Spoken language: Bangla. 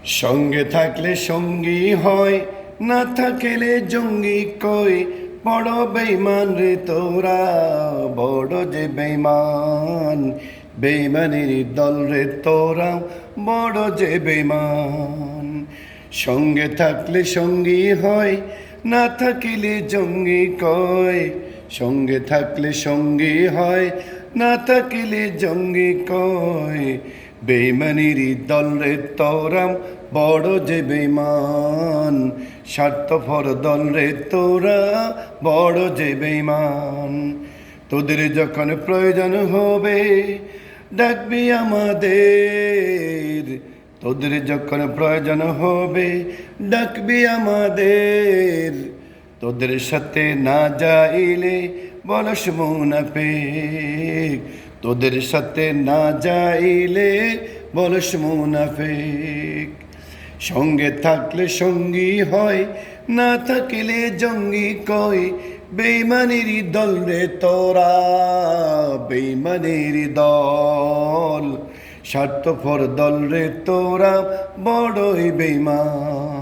সঙ্গে থাকলে সঙ্গী হয়, না থাকলে জঙ্গি কই। বড় বেঈমান রে তোরা, বড় যে বেঈমান। বেঈমানের দল রে তোরা, বড় যে বেঈমান। সঙ্গে থাকলে সঙ্গী হয়, না থাকিলে জঙ্গি কয়। সঙ্গে থাকলে সঙ্গী হয়, না থাকিলে জঙ্গি কয়। বেঈমানের দল রে তোরা, বড় যে বেঈমান। স্বার্থপর দল রে তোরা, বড় যে বেঈমান। তোদের যখন প্রয়োজন হবে, ডাকবি আমাদের। তোদের যখন প্রয়োজন হবে, ডাকবি আমাদের। তোদের সাথে না যাইলে বলস মুনাফিক। তোদের সাথে না যাইলে বলস মুনাফিক। সঙ্গে থাকলে সঙ্গী হয়, না থাকিলে জঙ্গি কই। বেঈমানের দল রে তোরা, বেঈমানের দল। স্বার্থপর দল রে তোরা, বড়ই বেঈমান।